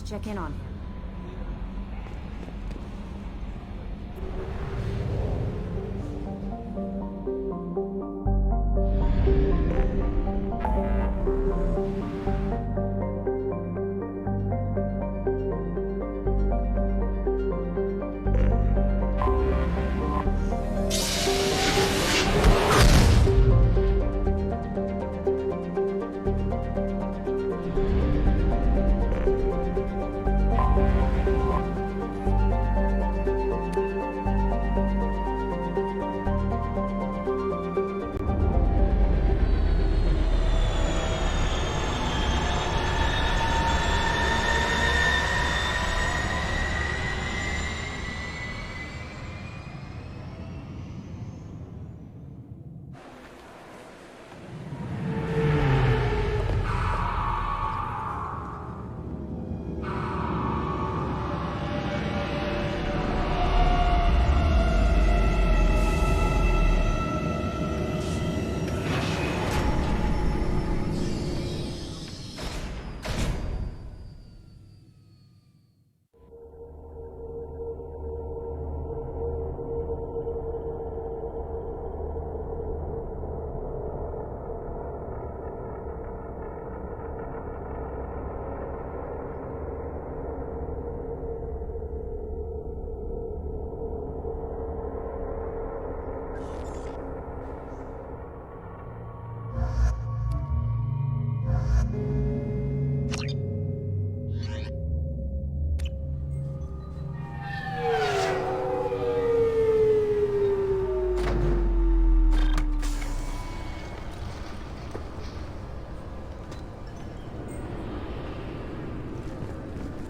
check in on him.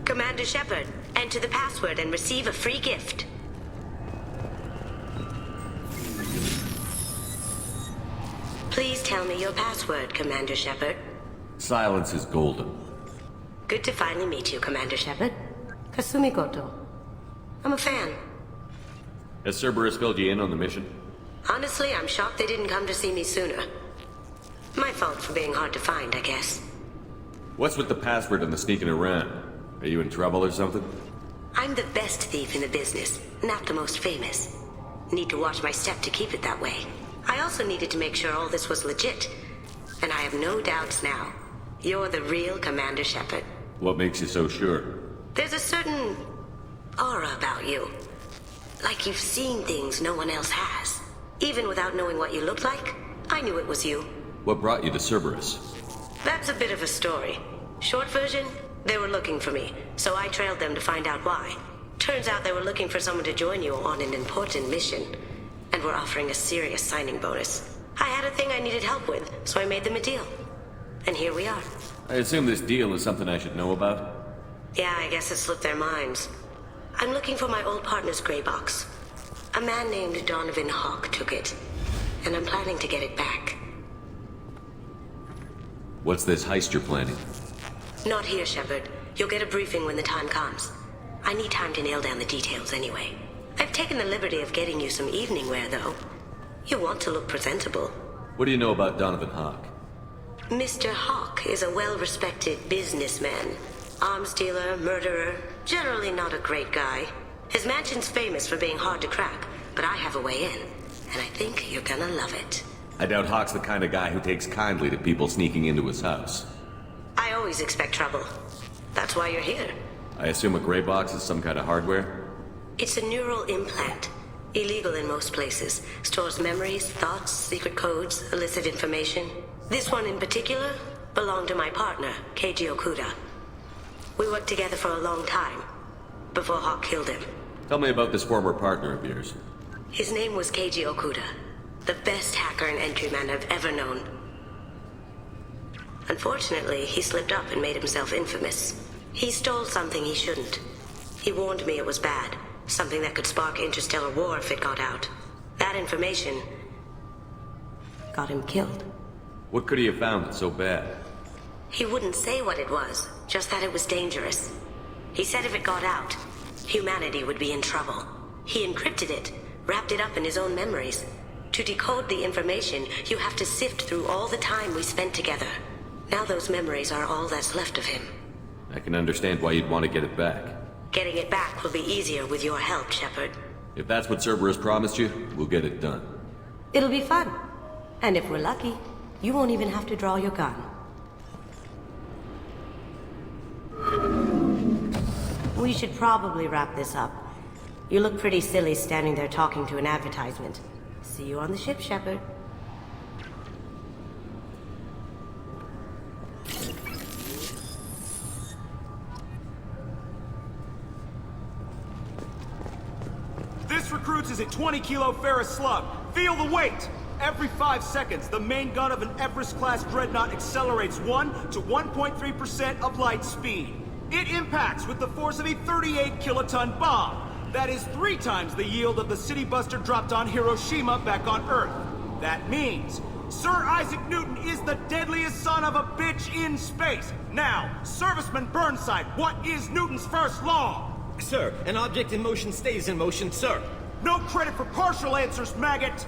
Commander Shepard, enter the password and receive a free gift. Please tell me your password, Commander Shepard. Silence is golden. Good to finally meet you, Commander Shepard. Kasumi Goto. I'm a fan. Has Cerberus filled you in on the mission? Honestly, I'm shocked they didn't come to see me sooner. My fault for being hard to find, I guess. What's with the password and the sneaking around? Are you in trouble or something? I'm the best thief in the business, not the most famous. Need to watch my step to keep it that way. I also needed to make sure all this was legit. And I have no doubts now. You're the real Commander Shepard. What makes you so sure? There's a certain aura about you. Like you've seen things no one else has. Even without knowing what you looked like, I knew it was you. What brought you to Cerberus? That's a bit of a story. Short version, they were looking for me, so I trailed them to find out why. Turns out they were looking for someone to join you on an important mission, and were offering a serious signing bonus. I had a thing I needed help with, so I made them a deal. And here we are. I assume this deal is something I should know about? Yeah, I guess it slipped their minds. I'm looking for my old partner's gray box. A man named Donovan Hawk took it, and I'm planning to get it back. What's this heist you're planning? Not here, Shepard. You'll get a briefing when the time comes. I need time to nail down the details anyway. I've taken the liberty of getting you some evening wear, though. You want to look presentable. What do you know about Donovan Hawk? Mr. Hawk is a well-respected businessman. Arms dealer, murderer, generally not a great guy. His mansion's famous for being hard to crack, but I have a way in, and I think you're gonna love it. I doubt Hawk's the kind of guy who takes kindly to people sneaking into his house. I always expect trouble. That's why you're here. I assume a gray box is some kind of hardware? It's a neural implant. Illegal in most places. Stores memories, thoughts, secret codes, illicit information. This one in particular belonged to my partner, Keiji Okuda. We worked together for a long time, before Hawk killed him. Tell me about this former partner of yours. His name was Keiji Okuda, the best hacker and entryman I've ever known. Unfortunately, he slipped up and made himself infamous. He stole something he shouldn't. He warned me it was bad, something that could spark interstellar war if it got out. That information got him killed. What could he have found that's so bad? He wouldn't say what it was, just that it was dangerous. He said if it got out, humanity would be in trouble. He encrypted it, wrapped it up in his own memories. To decode the information, you have to sift through all the time we spent together. Now those memories are all that's left of him. I can understand why you'd want to get it back. Getting it back will be easier with your help, Shepard. If that's what Cerberus promised you, we'll get it done. It'll be fun. And if we're lucky, you won't even have to draw your gun. We should probably wrap this up. You look pretty silly standing there talking to an advertisement. See you on the ship, Shepard. This recruits is a 20-kilo ferrous slug. Feel the weight! Every 5 seconds, the main gun of an Everest-class dreadnought accelerates 1 to 1.3% of light speed. It impacts with the force of a 38-kiloton bomb. That is 3 times the yield of the city buster dropped on Hiroshima back on Earth. That means Sir Isaac Newton is the deadliest son of a bitch in space. Now, Serviceman Burnside, what is Newton's first law? Sir, an object in motion stays in motion, sir. No credit for partial answers, maggot!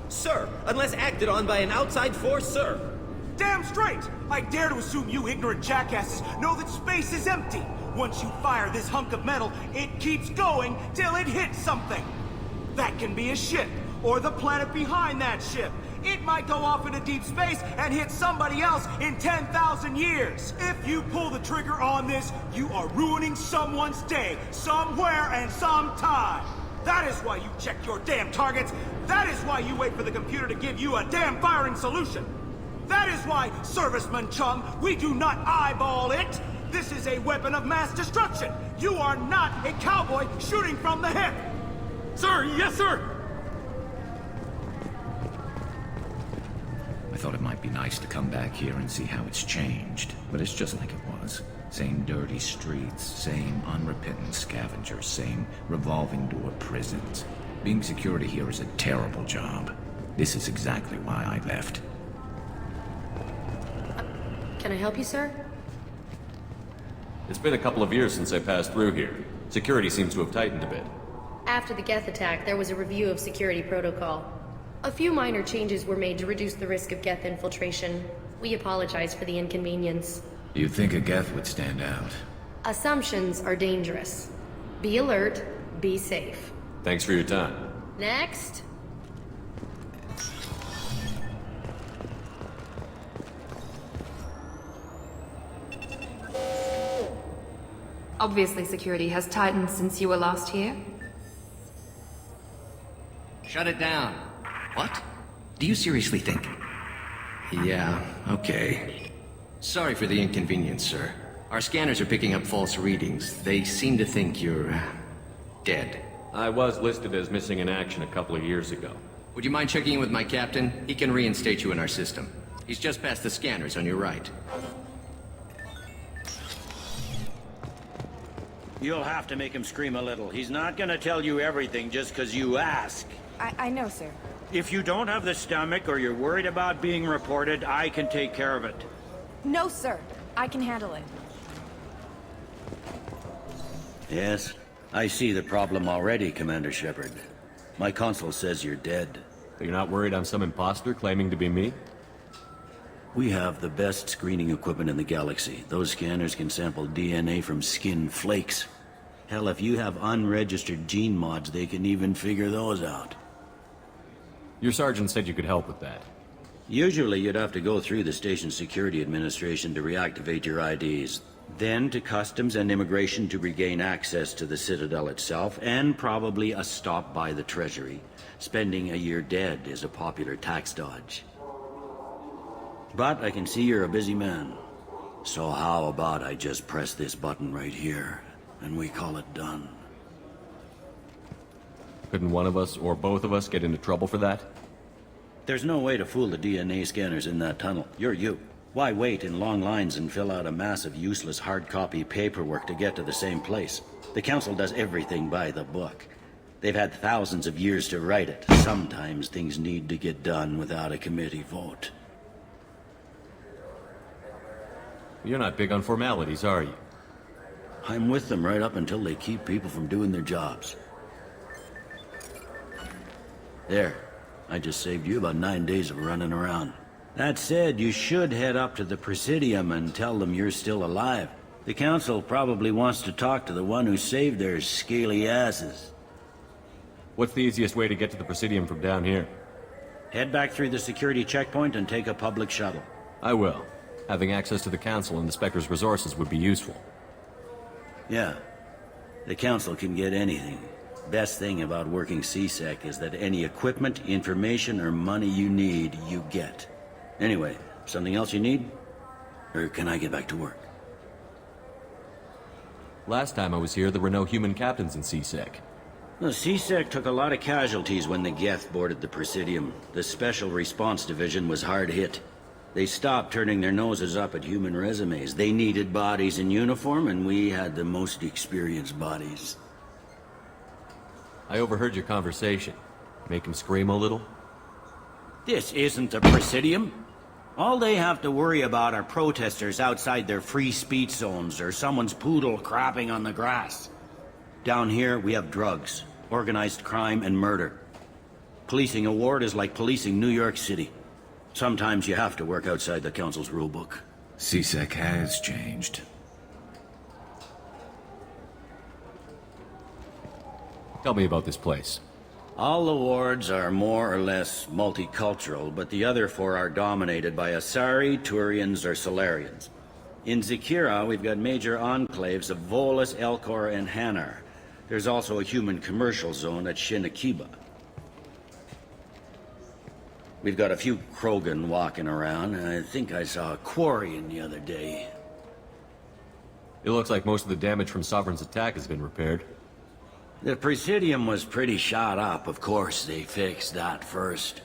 Sir, unless acted on by an outside force, sir. Damn straight! I dare to assume you ignorant jackasses know that space is empty. Once you fire this hunk of metal, it keeps going till it hits something. That can be a ship, or the planet behind that ship. It might go off into deep space and hit somebody else in 10,000 years. If you pull the trigger on this, you are ruining someone's day, somewhere and sometime. That is why you check your damn targets. That is why you wait for the computer to give you a damn firing solution. That is why, Serviceman Chung, we do not eyeball it. This is a weapon of mass destruction. You are not a cowboy shooting from the hip. Sir, yes, sir! I thought it might be nice to come back here and see how it's changed, but it's just like it was. Same dirty streets, same unrepentant scavengers, same revolving door prisons. Being security here is a terrible job. This is exactly why I left. Can I help you, sir? It's been a couple of years since I passed through here. Security seems to have tightened a bit. After the Geth attack, there was a review of security protocol. A few minor changes were made to reduce the risk of Geth infiltration. We apologize for the inconvenience. You'd think a Geth would stand out. Assumptions are dangerous. Be alert, be safe. Thanks for your time. Next. Obviously, security has tightened since you were last here. Shut it down. What? Do you seriously think? Yeah, okay. Sorry for the inconvenience, sir. Our scanners are picking up false readings. They seem to think you're... dead. I was listed as missing in action a couple of years ago. Would you mind checking in with my captain? He can reinstate you in our system. He's just past the scanners on your right. You'll have to make him scream a little. He's not gonna tell you everything just because you ask. I know, sir. If you don't have the stomach or you're worried about being reported, I can take care of it. No, sir. I can handle it. Yes, I see the problem already, Commander Shepard. My console says you're dead. You're not worried I'm some imposter claiming to be me? We have the best screening equipment in the galaxy. Those scanners can sample DNA from skin flakes. Hell, if you have unregistered gene mods, they can even figure those out. Your sergeant said you could help with that. Usually you'd have to go through the station security administration to reactivate your IDs. Then to Customs and Immigration to regain access to the Citadel itself, and probably a stop by the Treasury. Spending a year dead is a popular tax dodge. But I can see you're a busy man. So how about I just press this button right here, and we call it done? Couldn't one of us, or both of us, get into trouble for that? There's no way to fool the DNA scanners in that tunnel. You're you. Why wait in long lines and fill out a massive useless hard copy paperwork to get to the same place? The Council does everything by the book. They've had thousands of years to write it. Sometimes things need to get done without a committee vote. You're not big on formalities, are you? I'm with them right up until they keep people from doing their jobs. There. I just saved you about 9 days of running around. That said, you should head up to the Presidium and tell them you're still alive. The Council probably wants to talk to the one who saved their scaly asses. What's the easiest way to get to the Presidium from down here? Head back through the security checkpoint and take a public shuttle. I will. Having access to the Council and the Spectre's resources would be useful. Yeah. The Council can get anything. Best thing about working CSEC is that any equipment, information, or money you need, you get. Anyway, something else you need? Or can I get back to work? Last time I was here, there were no human captains in CSEC. Well, CSEC took a lot of casualties when the Geth boarded the Presidium. The Special Response Division was hard hit. They stopped turning their noses up at human resumes. They needed bodies in uniform, and we had the most experienced bodies. I overheard your conversation. Make him scream a little? This isn't the Presidium. All they have to worry about are protesters outside their free speech zones or someone's poodle crapping on the grass. Down here, we have drugs, organized crime, and murder. Policing a ward is like policing New York City. Sometimes you have to work outside the Council's rulebook. CSEC has changed. Tell me about this place. All the wards are more or less multicultural, but the other four are dominated by Asari, Turians, or Solarians. In Zakira, we've got major enclaves of Volus, Elcor, and Hanar. There's also a human commercial zone at Shinakiba. We've got a few Krogan walking around, and I think I saw a Quarian the other day. It looks like most of the damage from Sovereign's attack has been repaired. The Presidium was pretty shot up. Of course, they fixed that first.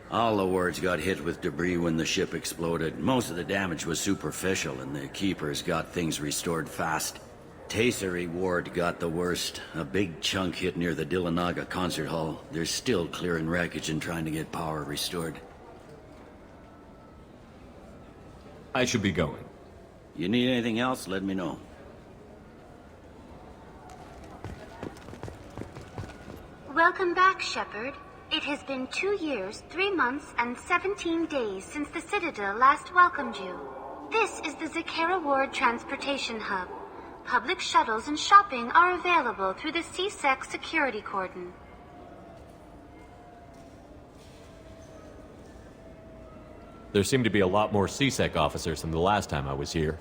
All the wards got hit with debris when the ship exploded. Most of the damage was superficial, and the Keepers got things restored fast. Tayseri ward got the worst. A big chunk hit near the Dillanaga concert hall. They're still clearing wreckage and trying to get power restored. I should be going. You need anything else, let me know. Welcome back, Shepard. It has been 2 years, 3 months, and 17 days since the Citadel last welcomed you. This is the Zakera Ward Transportation Hub. Public shuttles and shopping are available through the CSEC security cordon. There seem to be a lot more CSEC officers than the last time I was here.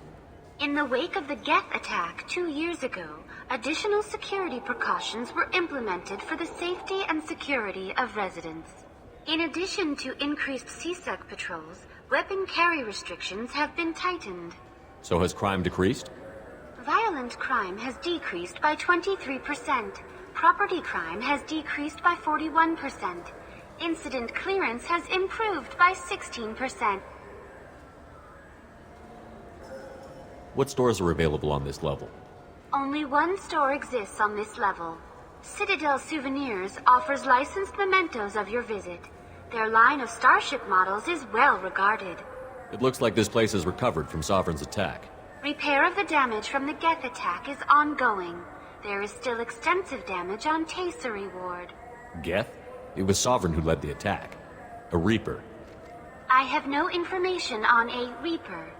In the wake of the Geth attack 2 years ago, additional security precautions were implemented for the safety and security of residents. In addition to increased CSEC patrols, weapon carry restrictions have been tightened. So has crime decreased? Violent crime has decreased by 23%. Property crime has decreased by 41%. Incident clearance has improved by 16%. What stores are available on this level? Only one store exists on this level. Citadel Souvenirs offers licensed mementos of your visit. Their line of starship models is well regarded. It looks like this place is recovered from Sovereign's attack. Repair of the damage from the Geth attack is ongoing. There is still extensive damage on Tayseri Ward. Geth? It was Sovereign who led the attack. A Reaper. I have no information on a Reaper.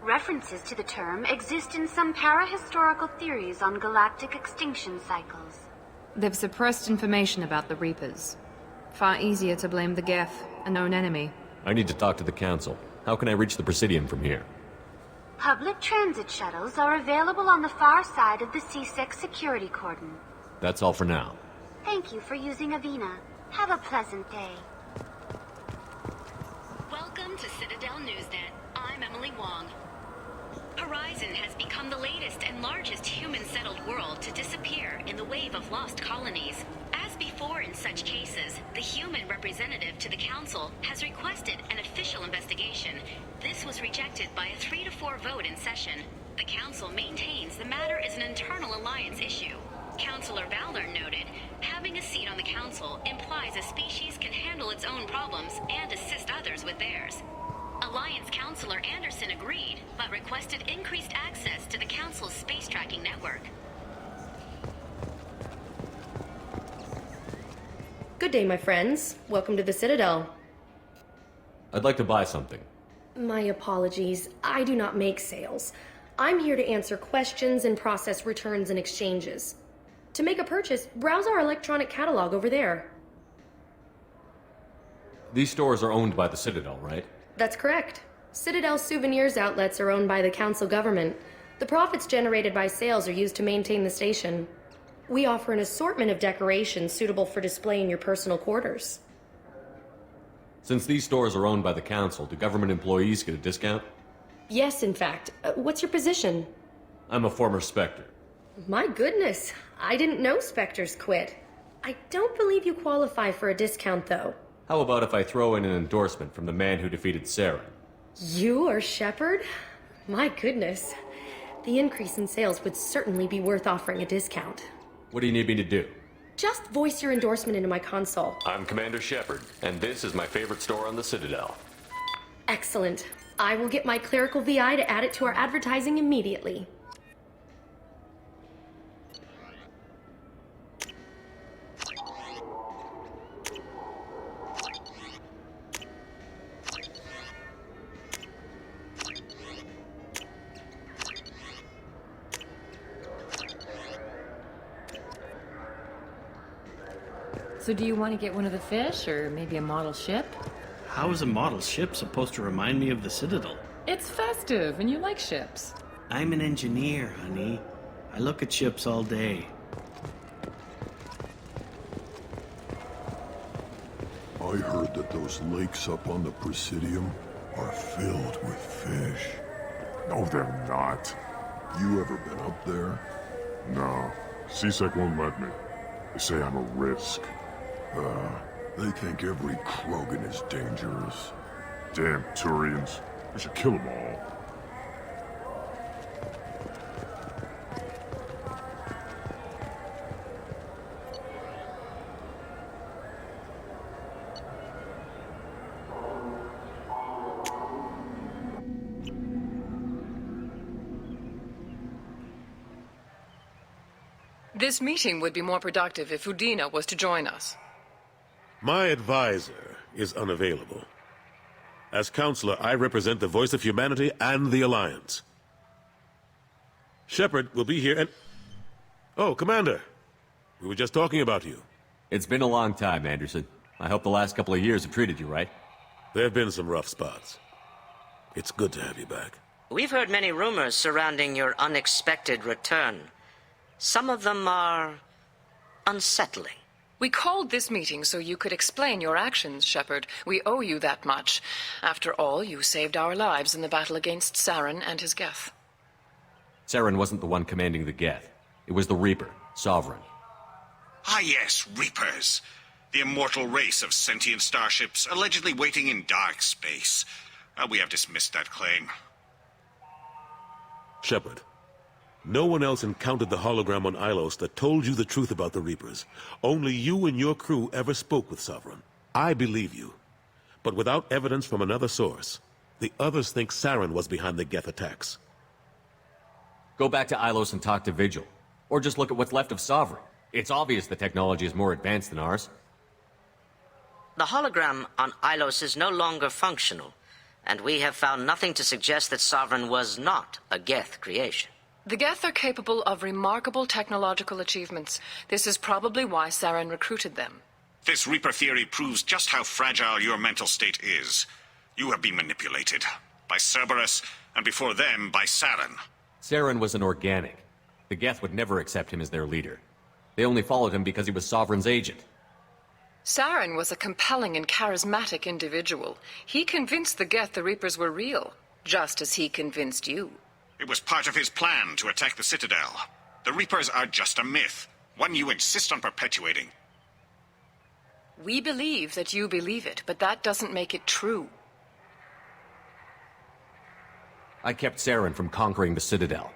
References to the term exist in some parahistorical theories on galactic extinction cycles. They've suppressed information about the Reapers. Far easier to blame the Geth, a known enemy. I need to talk to the Council. How can I reach the Presidium from here? Public transit shuttles are available on the far side of the CSEC security cordon. That's all for now. Thank you for using Avina. Have a pleasant day. Welcome to Citadel Newsnet. I'm Emily Wong. Horizon has become the latest and largest human-settled world to disappear in the wave of lost colonies. As before in such cases, the human representative to the Council has requested an official investigation. This was rejected by a 3-to-4 vote in session. The Council maintains the matter is an internal alliance issue. Councilor Valor noted, having a seat on the Council implies a species can handle its own problems and assist others with theirs. Alliance Councilor Anderson agreed, but requested increased access to the Council's space tracking network. Good day, my friends. Welcome to the Citadel. I'd like to buy something. My apologies. I do not make sales. I'm here to answer questions and process returns and exchanges. To make a purchase, browse our electronic catalog over there. These stores are owned by the Citadel, right? That's correct. Citadel souvenirs outlets are owned by the council government. The profits generated by sales are used to maintain the station. We offer an assortment of decorations suitable for display in your personal quarters. Since these stores are owned by the council, do government employees get a discount? Yes, in fact. What's your position? I'm a former Spectre. My goodness, I didn't know Spectres quit. I don't believe you qualify for a discount, though. How about if I throw in an endorsement from the man who defeated Saren? You are Shepard? My goodness. The increase in sales would certainly be worth offering a discount. What do you need me to do? Just voice your endorsement into my console. I'm Commander Shepard, and this is my favorite store on the Citadel. Excellent. I will get my clerical VI to add it to our advertising immediately. So do you want to get one of the fish, or maybe a model ship? How is a model ship supposed to remind me of the Citadel? It's festive, and you like ships. I'm an engineer, honey. I look at ships all day. I heard that those lakes up on the Presidium are filled with fish. No, they're not. You ever been up there? No. CSEC won't let me. They say I'm a risk. They think every Krogan is dangerous. Damn Turians. We should kill them all. This meeting would be more productive if Udina was to join us. My advisor is unavailable. As counselor, I represent the voice of humanity and the Alliance. Shepard will be here and... Oh, Commander. We were just talking about you. It's been a long time, Anderson. I hope the last couple of years have treated you right. There have been some rough spots. It's good to have you back. We've heard many rumors surrounding your unexpected return. Some of them are unsettling. We called this meeting so you could explain your actions, Shepard. We owe you that much. After all, you saved our lives in the battle against Saren and his Geth. Saren wasn't the one commanding the Geth. It was the Reaper, Sovereign. Ah yes, Reapers. The immortal race of sentient starships allegedly waiting in dark space. We have dismissed that claim. Shepard. No one else encountered the hologram on Ilos that told you the truth about the Reapers. Only you and your crew ever spoke with Sovereign. I believe you. But without evidence from another source, the others think Saren was behind the Geth attacks. Go back to Ilos and talk to Vigil. Or just look at what's left of Sovereign. It's obvious the technology is more advanced than ours. The hologram on Ilos is no longer functional, and we have found nothing to suggest that Sovereign was not a Geth creation. The Geth are capable of remarkable technological achievements. This is probably why Saren recruited them. This Reaper theory proves just how fragile your mental state is. You have been manipulated. By Cerberus, and before them, by Saren. Saren was an organic. The Geth would never accept him as their leader. They only followed him because he was Sovereign's agent. Saren was a compelling and charismatic individual. He convinced the Geth the Reapers were real, just as he convinced you. It was part of his plan to attack the Citadel. The Reapers are just a myth, one you insist on perpetuating. We believe that you believe it, but that doesn't make it true. I kept Saren from conquering the Citadel.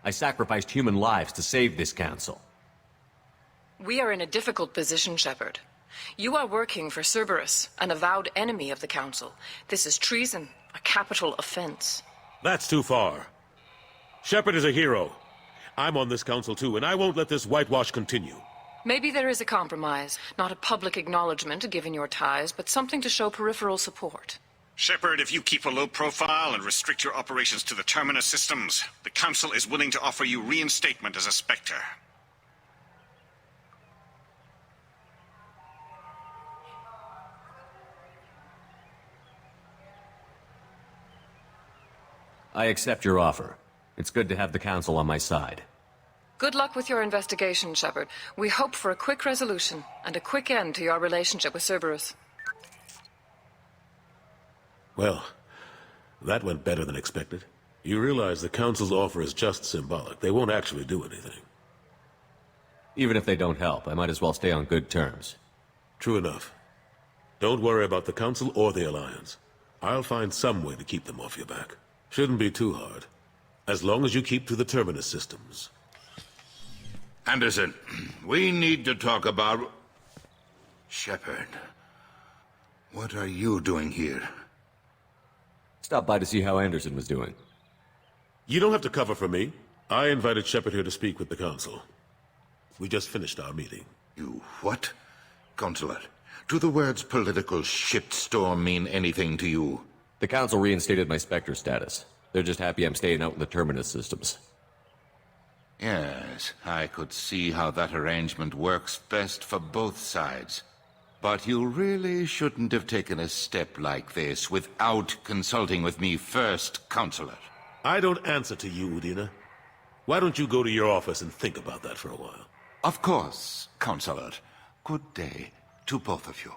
I sacrificed human lives to save this council. We are in a difficult position, Shepard. You are working for Cerberus, an avowed enemy of the Council. This is treason, a capital offense. That's too far. Shepard is a hero. I'm on this council too, and I won't let this whitewash continue. Maybe there is a compromise. Not a public acknowledgement given your ties, but something to show peripheral support. Shepard, if you keep a low profile and restrict your operations to the Terminus systems, the Council is willing to offer you reinstatement as a Spectre. I accept your offer. It's good to have the Council on my side. Good luck with your investigation, Shepard. We hope for a quick resolution and a quick end to your relationship with Cerberus. Well, that went better than expected. You realize the Council's offer is just symbolic. They won't actually do anything. Even if they don't help, I might as well stay on good terms. True enough. Don't worry about the Council or the Alliance. I'll find some way to keep them off your back. Shouldn't be too hard. As long as you keep to the Terminus systems. Anderson, we need to talk about... Shepard. What are you doing here? Stopped by to see how Anderson was doing. You don't have to cover for me. I invited Shepard here to speak with the Council. We just finished our meeting. You what? Consular, do the words political shitstorm mean anything to you? The Council reinstated my Spectre status. They're just happy I'm staying out in the Terminus systems. Yes, I could see how that arrangement works best for both sides. But you really shouldn't have taken a step like this without consulting with me first, Consular. I don't answer to you, Udina. Why don't you go to your office and think about that for a while? Of course, Consular. Good day to both of you.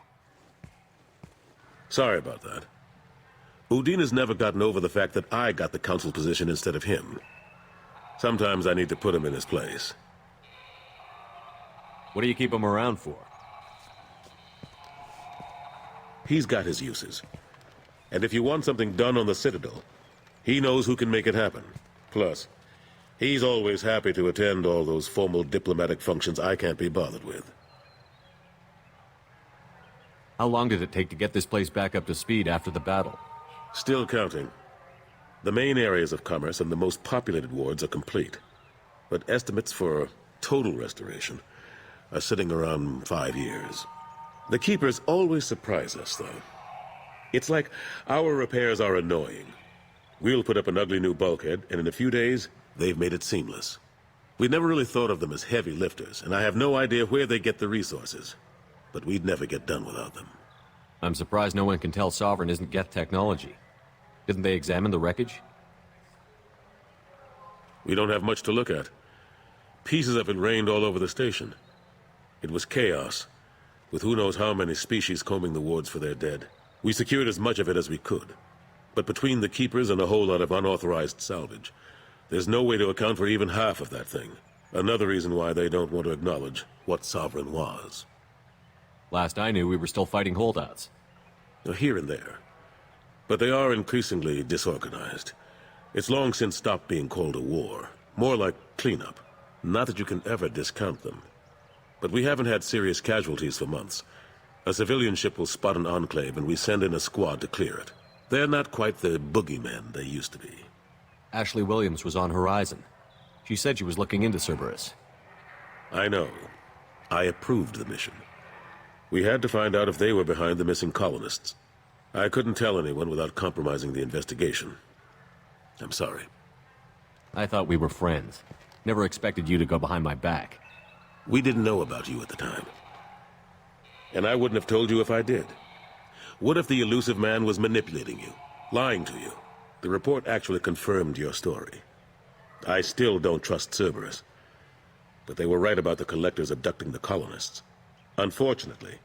Sorry about that. Udina's never gotten over the fact that I got the Council position instead of him. Sometimes I need to put him in his place. What do you keep him around for? He's got his uses. And if you want something done on the Citadel, he knows who can make it happen. Plus, he's always happy to attend all those formal diplomatic functions I can't be bothered with. How long did it take to get this place back up to speed after the battle? Still counting. The main areas of commerce and the most populated wards are complete. But estimates for total restoration are sitting around 5 years. The Keepers always surprise us, though. It's like our repairs are annoying. We'll put up an ugly new bulkhead, and in a few days, they've made it seamless. We never really thought of them as heavy lifters, and I have no idea where they get the resources. But we'd never get done without them. I'm surprised no one can tell Sovereign isn't Geth technology. Didn't they examine the wreckage? We don't have much to look at. Pieces of it rained all over the station. It was chaos, with who knows how many species combing the wards for their dead. We secured as much of it as we could. But between the Keepers and a whole lot of unauthorized salvage, there's no way to account for even half of that thing. Another reason why they don't want to acknowledge what Sovereign was. Last I knew, we were still fighting holdouts. Here and there. But they are increasingly disorganized. It's long since stopped being called a war. More like cleanup. Not that you can ever discount them. But we haven't had serious casualties for months. A civilian ship will spot an enclave and we send in a squad to clear it. They're not quite the boogeymen they used to be. Ashley Williams was on Horizon. She said she was looking into Cerberus. I know. I approved the mission. We had to find out if they were behind the missing colonists. I couldn't tell anyone without compromising the investigation. I'm sorry. I thought we were friends. Never expected you to go behind my back. We didn't know about you at the time. And I wouldn't have told you if I did. What if the elusive man was manipulating you, lying to you? The report actually confirmed your story. I still don't trust Cerberus. But they were right about the Collectors abducting the colonists. Unfortunately,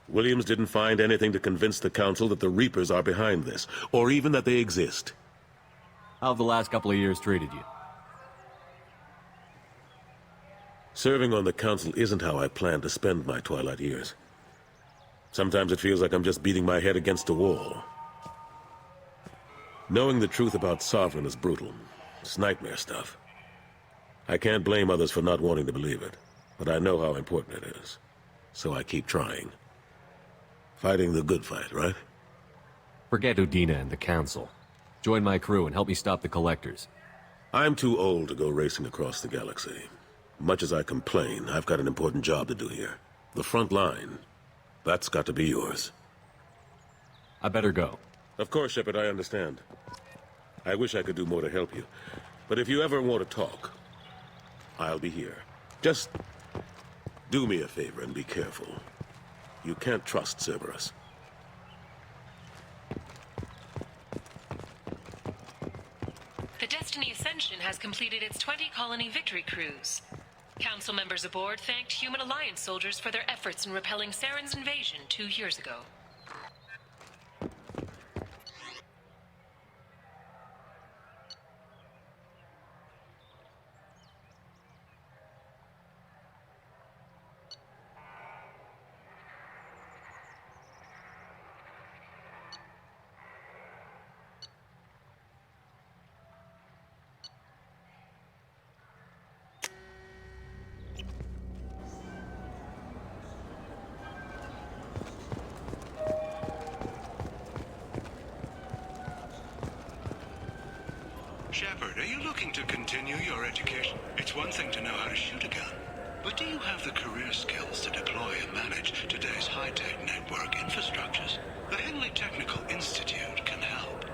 Williams didn't find anything to convince the Council that the Reapers are behind this, or even that they exist. How have the last couple of years treated you? Serving on the Council isn't how I plan to spend my twilight years. Sometimes it feels like I'm just beating my head against a wall. Knowing the truth about Sovereign is brutal. It's nightmare stuff. I can't blame others for not wanting to believe it, but I know how important it is. So I keep trying. Fighting the good fight, right? Forget Udina and the Council. Join my crew and help me stop the Collectors. I'm too old to go racing across the galaxy. Much as I complain, I've got an important job to do here. The front line. That's got to be yours. I better go. Of course, Shepard, I understand. I wish I could do more to help you. But if you ever want to talk, I'll be here. Just do me a favor and be careful. You can't trust Cerberus. The Destiny Ascension has completed its 20-colony victory cruise. Council members aboard thanked Human Alliance soldiers for their efforts in repelling Saren's invasion 2 years ago. Shepard, are you looking to continue your education? It's one thing to know how to shoot a gun, but do you have the career skills to deploy and manage today's high-tech network infrastructures? The Henley Technical Institute can help.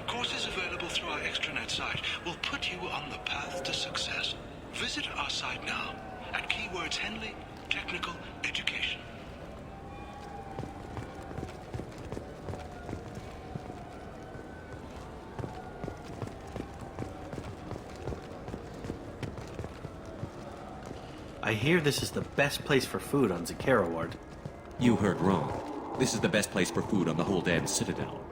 Courses available through our extranet site will put you on the path to success. Visit our site now at keywords Henley Technical Education. I hear this is the best place for food on Zakera Ward. You heard wrong. This is the best place for food on the whole damn Citadel.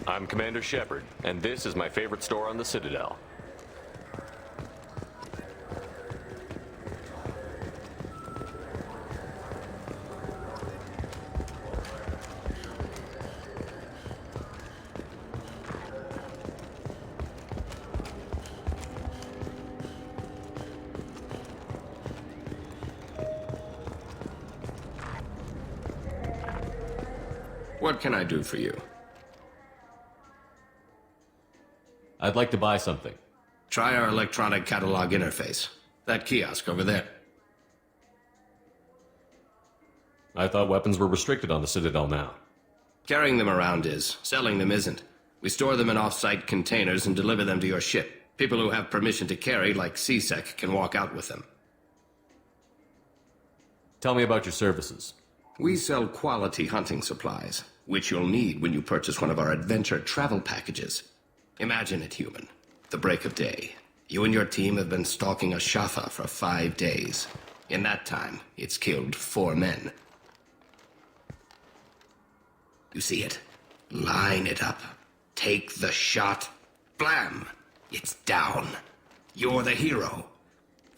I'm Commander Shepard, and this is my favorite store on the Citadel. What can I do for you? I'd like to buy something. Try our electronic catalog interface. That kiosk over there. I thought weapons were restricted on the Citadel now. Carrying them around is. Selling them isn't. We store them in off-site containers and deliver them to your ship. People who have permission to carry, like CSEC, can walk out with them. Tell me about your services. We sell quality hunting supplies, which you'll need when you purchase one of our adventure travel packages. Imagine it, human. The break of day. You and your team have been stalking a Shafa for 5 days. In that time, it's killed 4 men. You see it? Line it up. Take the shot. Blam! It's down. You're the hero.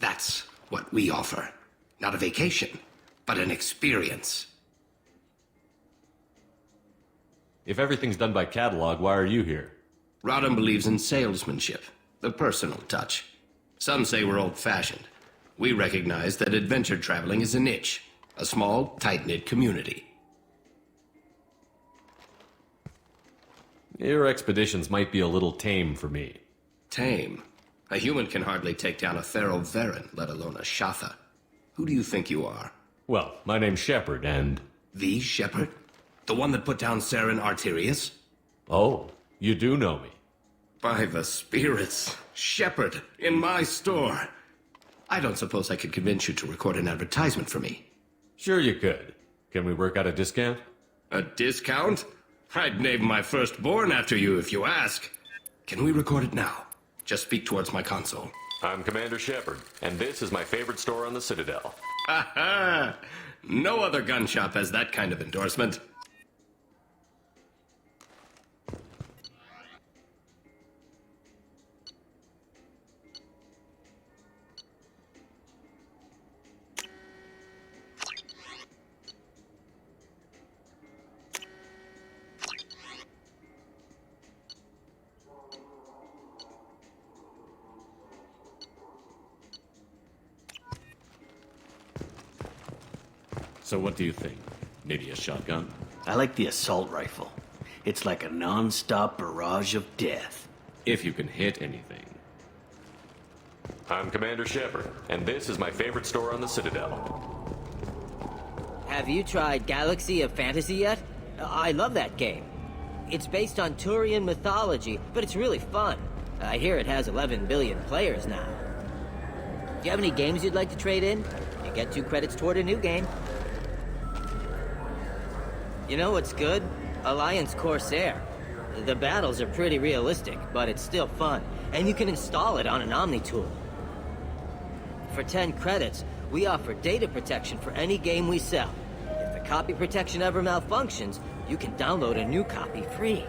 That's what we offer. Not a vacation, but an experience. If everything's done by catalog, why are you here? Rodham believes in salesmanship, the personal touch. Some say we're old-fashioned. We recognize that adventure traveling is a niche, a small, tight-knit community. Your expeditions might be a little tame for me. Tame? A human can hardly take down a Pharaoh Varen, let alone a Shatha. Who do you think you are? Well, my name's Shepard, and... The Shepard? The one that put down Saren Arterius? Oh, you do know me. By the spirits, Shepard, in my store. I don't suppose I could convince you to record an advertisement for me. Sure you could. Can we work out a discount? A discount? I'd name my firstborn after you if you ask. Can we record it now? Just speak towards my console. I'm Commander Shepard, and this is my favorite store on the Citadel. Ha ha! No other gun shop has that kind of endorsement. So what do you think? Maybe a shotgun? I like the assault rifle. It's like a non-stop barrage of death. If you can hit anything. I'm Commander Shepard, and this is my favorite store on the Citadel. Have you tried Galaxy of Fantasy yet? I love that game. It's based on Turian mythology, but it's really fun. I hear it has 11 billion players now. Do you have any games you'd like to trade in? You get 2 credits toward a new game. You know what's good? Alliance Corsair. The battles are pretty realistic, but it's still fun, and you can install it on an Omni tool. For 10 credits, we offer data protection for any game we sell. If the copy protection ever malfunctions, you can download a new copy free.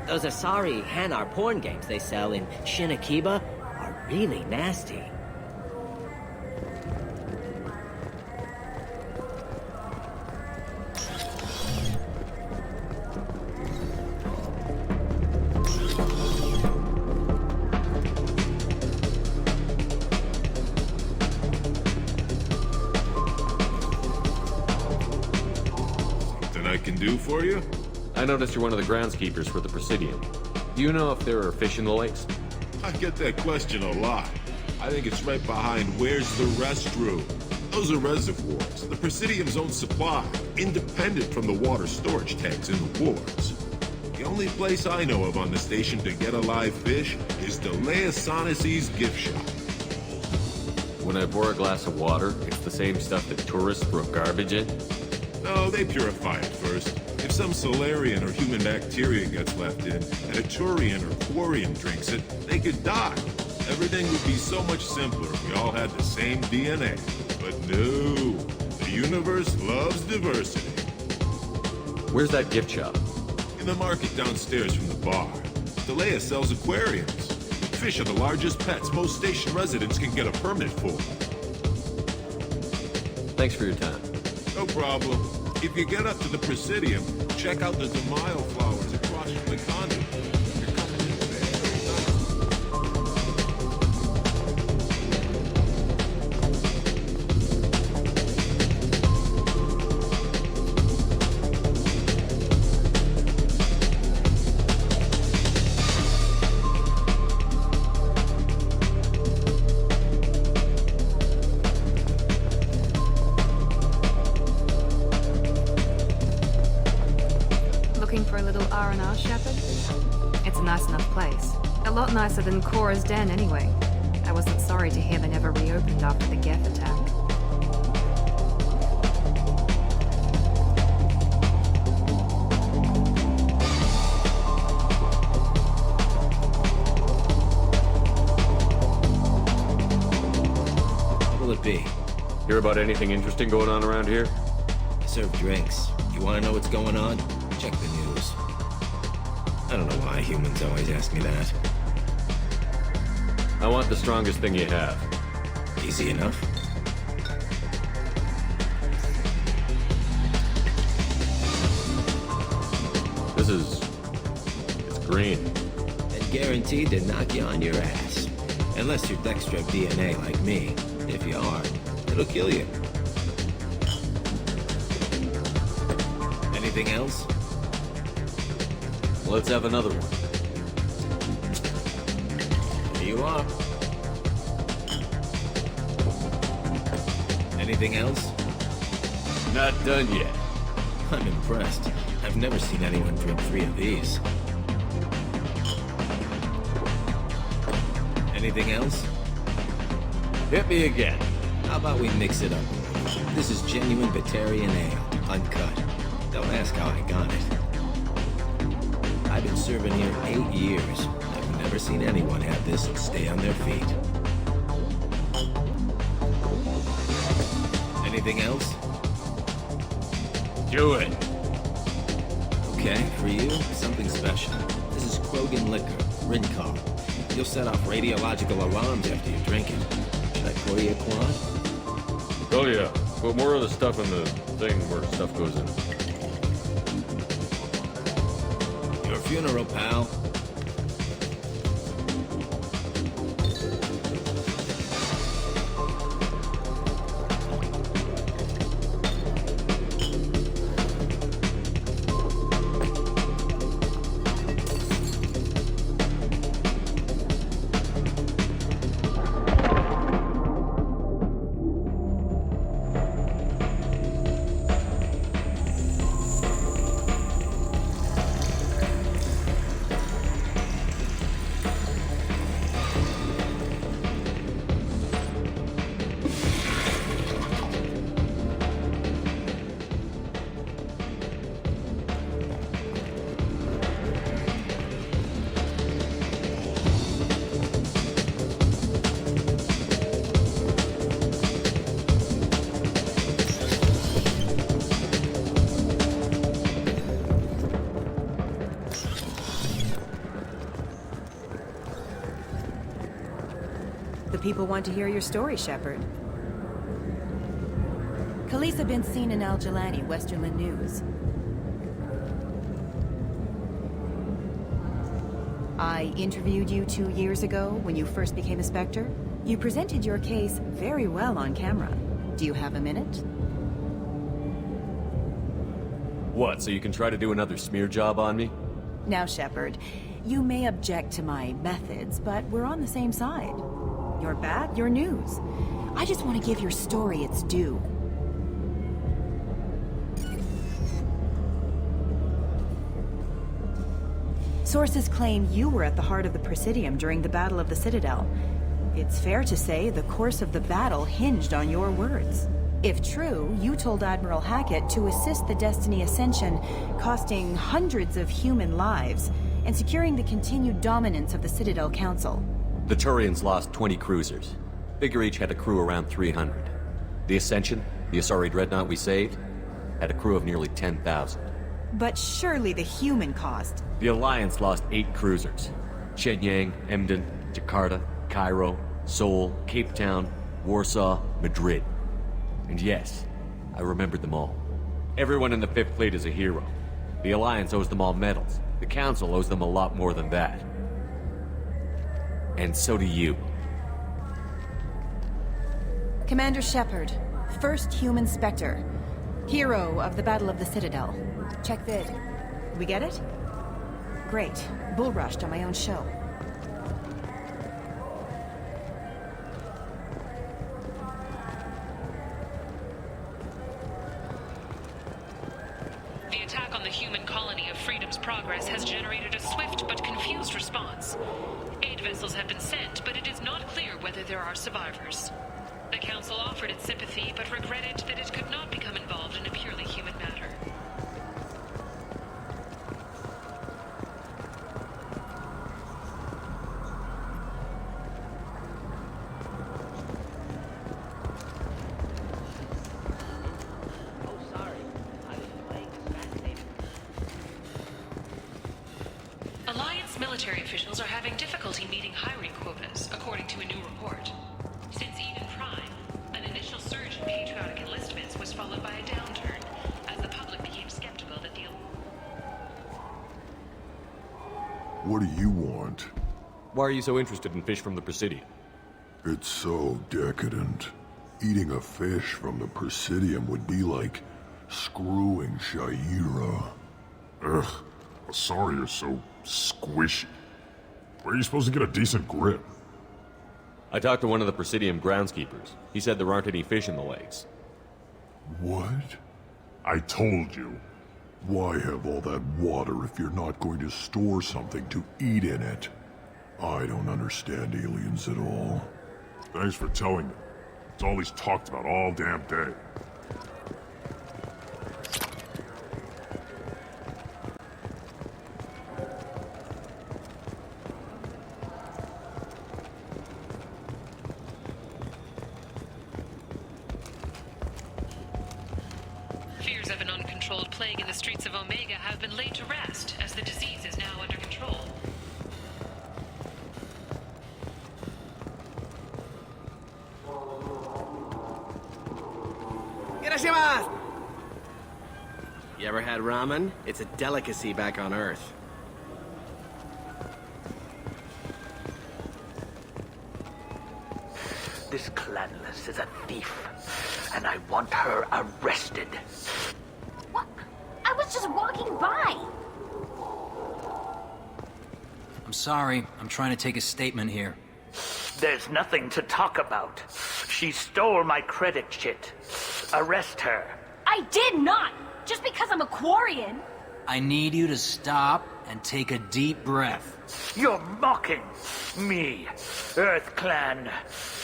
Those Asari Hanar porn games they sell in Shinakiba are really nasty. Do for you? I noticed you're one of the groundskeepers for the Presidium. Do you know if there are fish in the lakes? I get that question a lot. I think it's right behind where's the restroom. Those are reservoirs, the Presidium's own supply, independent from the water storage tanks in the wards. The only place I know of on the station to get a live fish is Delea Sonesi's gift shop. When I pour a glass of water, it's the same stuff that tourists throw garbage in? No, they purify it first. If some Solarian or human bacteria gets left in, and a Turian or Quarian drinks it, they could die. Everything would be so much simpler if we all had the same DNA. But no, the universe loves diversity. Where's that gift shop? In the market downstairs from the bar. Delea sells aquariums. Fish are the largest pets most station residents can get a permit for. Thanks for your time. No problem. If you get up to the Presidium, check out the Demile flowers across from the conduit. You're coming in very R&R, Shepard? It's a nice enough place. A lot nicer than Cora's den, anyway. I wasn't sorry to hear they never reopened after the Geth attack. What will it be? Hear about anything interesting going on around here? I serve drinks. You want to know what's going on? Check the news. I don't know why humans always ask me that. I want the strongest thing you have. Easy enough. It's green. And guaranteed to knock you on your ass. Unless you're Dextro DNA like me. If you are, it'll kill you. Anything else? Let's have another one. Here you are. Anything else? Not done yet. I'm impressed. I've never seen anyone drink 3 of these. Anything else? Hit me again. How about we mix it up? This is genuine Batarian ale, uncut. Don't ask how I got it. I've been serving here 8 years. I've never seen anyone have this and stay on their feet. Anything else? Do it. Okay, for you, something special. This is Krogan liquor, Rincon. You'll set off radiological alarms after you drink it. Should I pour you a quad? Oh yeah. Put more of the stuff in the thing where stuff goes in. Your funeral, pal. People want to hear your story, Shepard. Khaleesa been seen in Al Jalani, Westerland News. I interviewed you 2 years ago when you first became a Spectre. You presented your case very well on camera. Do you have a minute? What, so you can try to do another smear job on me? Now, Shepard, you may object to my methods, but we're on the same side. You're bad, you're news. I just want to give your story its due. Sources claim you were at the heart of the Presidium during the Battle of the Citadel. It's fair to say the course of the battle hinged on your words. If true, you told Admiral Hackett to assist the Destiny Ascension, costing hundreds of human lives, and securing the continued dominance of the Citadel Council. The Turians lost 20 cruisers. Figure each had a crew around 300. The Ascension, the Asari dreadnought we saved, had a crew of nearly 10,000. But surely the human cost. The Alliance lost 8 cruisers. Shenyang, Emden, Jakarta, Cairo, Seoul, Cape Town, Warsaw, Madrid. And yes, I remembered them all. Everyone in the 5th Fleet is a hero. The Alliance owes them all medals. The Council owes them a lot more than that. And so do you. Commander Shepard, first human Spectre. Hero of the Battle of the Citadel. Check vid. We get it? Great. Bull rushed on my own show. The attack on the human colony of Freedom's Progress has generated a swift but confused response. Aid vessels have been sent, but it is not clear whether there are survivors. The Council offered its sympathy, but regretted that it could not become involved in a purely human matter. Alliance military officials are having difficulty meeting hiring quotas, according to a new report. Since Eden Prime, an initial surge in patriotic enlistments was followed by a downturn, as the public became skeptical that the... What do you want? Why are you so interested in fish from the Presidium? It's so decadent. Eating a fish from the Presidium would be like screwing Shaira. Ugh, Asari are so squishy. Where are you supposed to get a decent grip? I talked to one of the Presidium groundskeepers. He said there aren't any fish in the lakes. What? I told you. Why have all that water if you're not going to store something to eat in it? I don't understand aliens at all. Thanks for telling me. It's all he's talked about all damn day. Fears of an uncontrolled plague in the streets of Omega have been laid to rest, as the disease is now under control. You ever had ramen? It's a delicacy back on Earth. This Clanless is a thief, and I want her arrested. What? I was just walking by. I'm sorry. I'm trying to take a statement here. There's nothing to talk about. She stole my credit chit. Arrest her. I did not! Just because I'm a Quarian! I need you to stop and take a deep breath. You're mocking me, Earth Clan.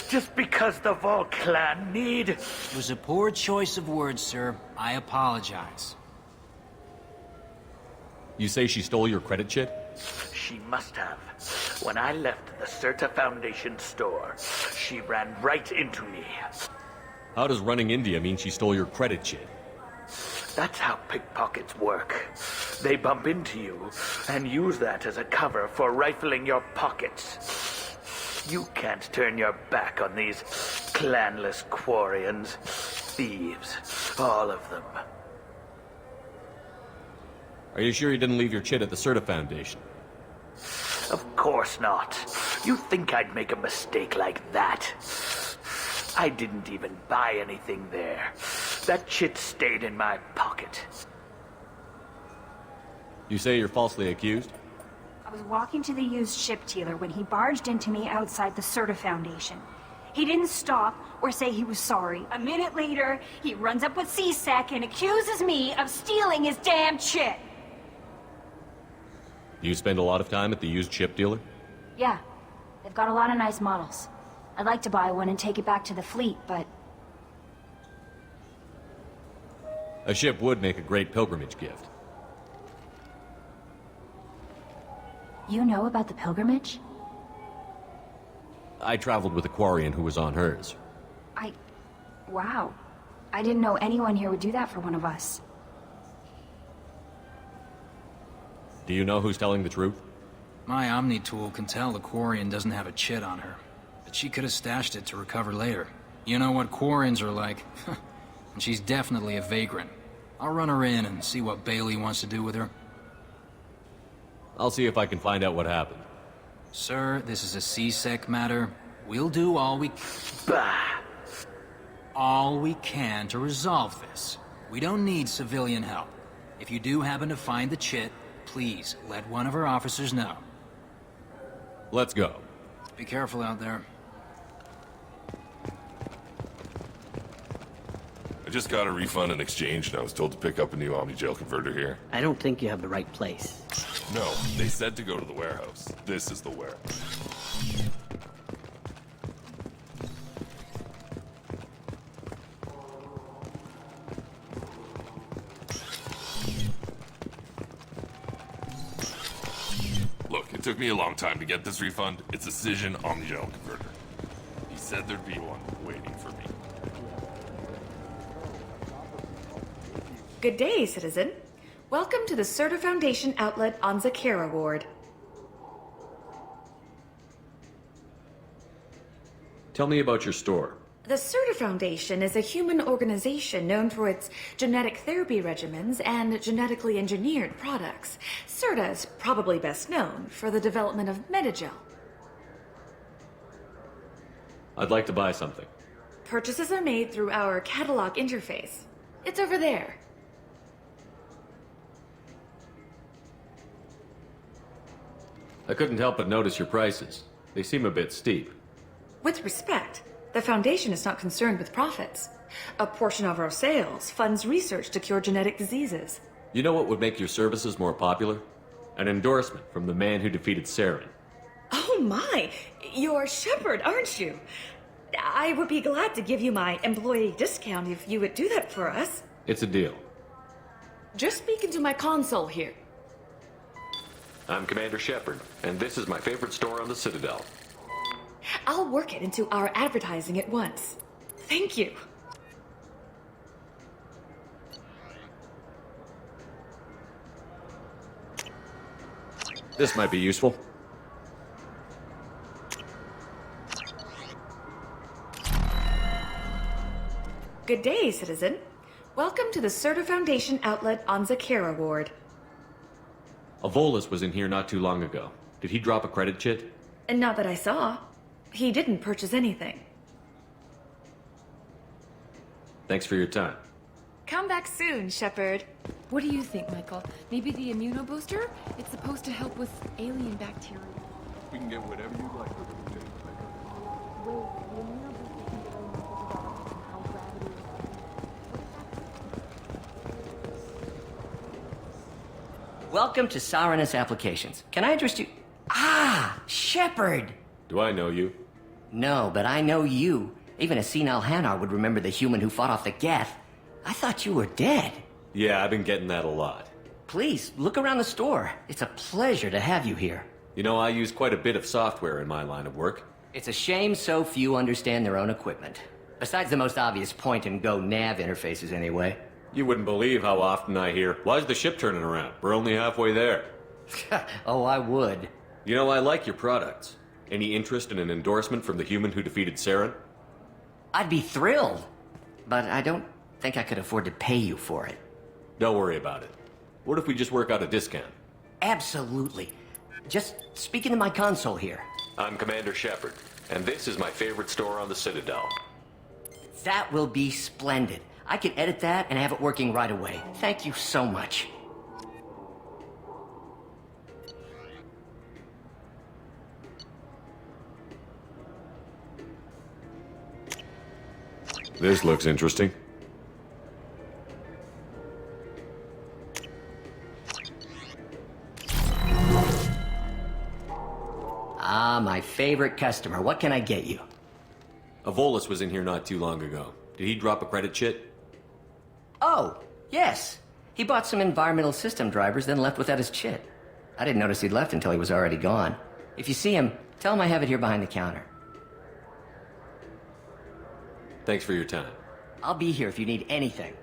Just because the Vol Clan need... It was a poor choice of words, sir. I apologize. You say she stole your credit chit? She must have. When I left the Certa Foundation store, she ran right into me. How does running India mean she stole your credit chit? That's how pickpockets work. They bump into you and use that as a cover for rifling your pockets. You can't turn your back on these clanless Quarians. Thieves. All of them. Are you sure you didn't leave your chit at the Certa Foundation? Of course not. You think I'd make a mistake like that? I didn't even buy anything there. That chit stayed in my pocket. You say you're falsely accused? I was walking to the used ship dealer when he barged into me outside the Certa Foundation. He didn't stop or say he was sorry. A minute later, he runs up with C-Sec and accuses me of stealing his damn chit. Do you spend a lot of time at the used ship dealer? Yeah, they've got a lot of nice models. I'd like to buy one and take it back to the fleet, but... A ship would make a great pilgrimage gift. You know about the pilgrimage? I traveled with a Quarian who was on hers. Wow. I didn't know anyone here would do that for one of us. Do you know who's telling the truth? My Omni tool can tell the Quarian doesn't have a chit on her, but she could have stashed it to recover later. You know what Quarians are like. And she's definitely a vagrant. I'll run her in and see what Bailey wants to do with her. I'll see if I can find out what happened. Sir, this is a C-Sec matter. We'll do all we... all we can to resolve this. We don't need civilian help. If you do happen to find the chit, please let one of our officers know. Let's go. Be careful out there. I just got a refund and exchange, and I was told to pick up a new Omni-Gel converter here. I don't think you have the right place. No, they said to go to the warehouse. This is the warehouse. Look, it took me a long time to get this refund. It's a Cision Omni-Gel converter. He said there'd be one waiting for me. Good day, citizen. Welcome to the Certa Foundation outlet on Zakera Ward. Tell me about your store. The Certa Foundation is a human organization known for its genetic therapy regimens and genetically engineered products. Certa is probably best known for the development of Metagel. I'd like to buy something. Purchases are made through our catalog interface. It's over there. I couldn't help but notice your prices. They seem a bit steep. With respect, the Foundation is not concerned with profits. A portion of our sales funds research to cure genetic diseases. You know what would make your services more popular? An endorsement from the man who defeated Saren. Oh my! You're Shepard, aren't you? I would be glad to give you my employee discount if you would do that for us. It's a deal. Just speak into my console here. I'm Commander Shepard, and this is my favorite store on the Citadel. I'll work it into our advertising at once. Thank you. This might be useful. Good day, citizen. Welcome to the Certa Foundation outlet on Zakera Ward. Avolas was in here not too long ago. Did he drop a credit chit? And not that I saw. He didn't purchase anything. Thanks for your time. Come back soon, Shepard. What do you think, Michael? Maybe the immunobooster? It's supposed to help with alien bacteria. We can get whatever you like with it. Welcome to Saranus Applications. Can I interest you? Ah, Shepard! Do I know you? No, but I know you. Even a senile Hanar would remember the human who fought off the Geth. I thought you were dead. Yeah, I've been getting that a lot. Please, look around the store. It's a pleasure to have you here. You know, I use quite a bit of software in my line of work. It's a shame so few understand their own equipment. Besides the most obvious point-and-go nav interfaces, anyway. You wouldn't believe how often I hear, "Why's the ship turning around? We're only halfway there." Oh, I would. You know, I like your products. Any interest in an endorsement from the human who defeated Saren? I'd be thrilled, but I don't think I could afford to pay you for it. Don't worry about it. What if we just work out a discount? Absolutely. Just speak into my console here. I'm Commander Shepard, and this is my favorite store on the Citadel. That will be splendid. I can edit that and have it working right away. Thank you so much. This looks interesting. Ah, my favorite customer. What can I get you? Avolis was in here not too long ago. Did he drop a credit chit? Oh, yes. He bought some environmental system drivers, then left without his chit. I didn't notice he'd left until he was already gone. If you see him, tell him I have it here behind the counter. Thanks for your time. I'll be here if you need anything.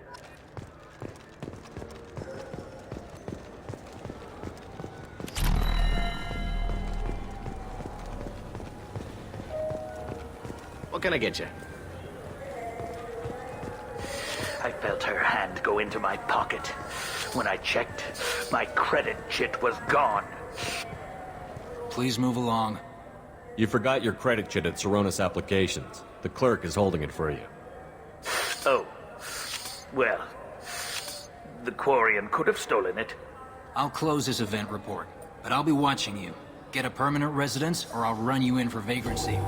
What can I get you? I felt her hand go into my pocket. When I checked, my credit chit was gone. Please move along. You forgot your credit chit at Saronis Applications. The clerk is holding it for you. Oh. Well, the Quarian could have stolen it. I'll close this event report, but I'll be watching you. Get a permanent residence, or I'll run you in for vagrancy.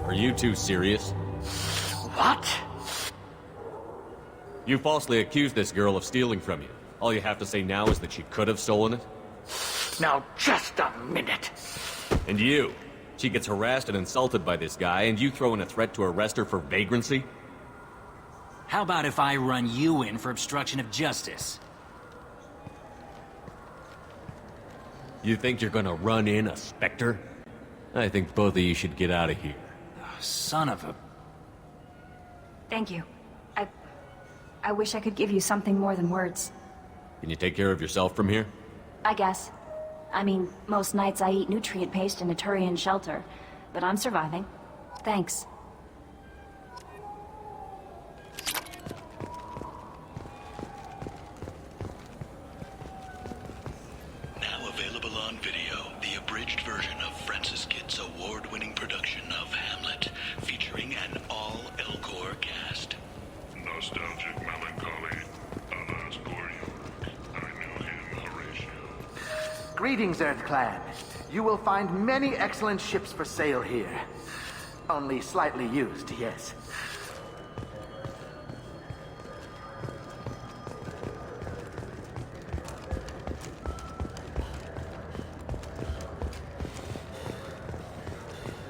Are you two serious? What? You falsely accused this girl of stealing from you. All you have to say now is that she could have stolen it? Now, just a minute. And you? She gets harassed and insulted by this guy, and you throw in a threat to arrest her for vagrancy? How about if I run you in for obstruction of justice? You think you're gonna run in a Spectre? I think both of you should get out of here. Son of a... Thank you. I wish I could give you something more than words. Can you take care of yourself from here? I guess. I mean, most nights I eat nutrient paste in a Turian shelter, but I'm surviving. Thanks. Now available on video, the abridged version of Francis Kidd's award-winning production of Hamlet, featuring an all-Elcor cast. Nostalgic melancholy, alas poor York. I knew him, Horatio. Greetings, Earth Clan. You will find many excellent ships for sale here. Only slightly used, yes.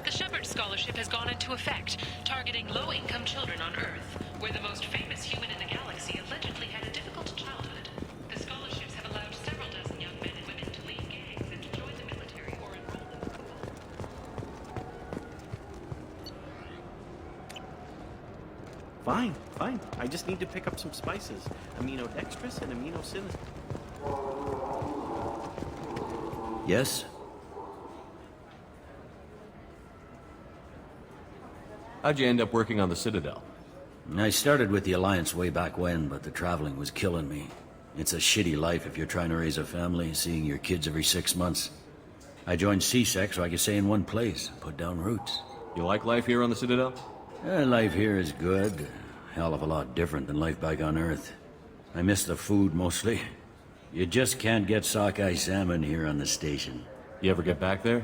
The Shepard Scholarship has gone into effect, targeting low-income children on Earth, where the most famous human in the galaxy allegedly had a difficult childhood. The scholarships have allowed several dozen young men and women to leave gangs and to join the military or enroll in school. Fine, fine. I just need to pick up some spices. Aminodextrous and aminosinister. Yes? How'd you end up working on the Citadel? I started with the Alliance way back when, but the traveling was killing me. It's a shitty life if you're trying to raise a family, seeing your kids every 6 months. I joined CSEC so I could stay in one place, put down roots. You like life here on the Citadel? Life here is good. Hell of a lot different than life back on Earth. I miss the food mostly. You just can't get sockeye salmon here on the station. You ever get back there?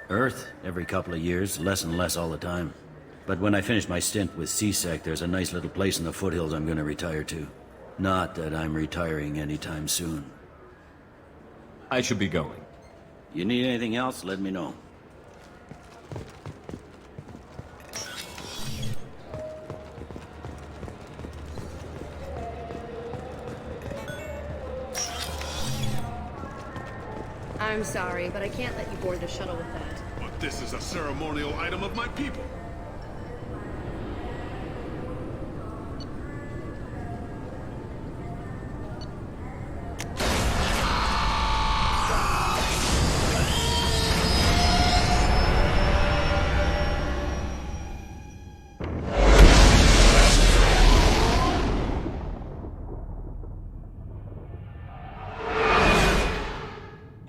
Earth, every couple of years, less and less all the time. But when I finish my stint with CSEC, there's a nice little place in the foothills I'm gonna retire to. Not that I'm retiring anytime soon. I should be going. You need anything else, let me know. I'm sorry, but I can't let you board the shuttle with that. But this is a ceremonial item of my people.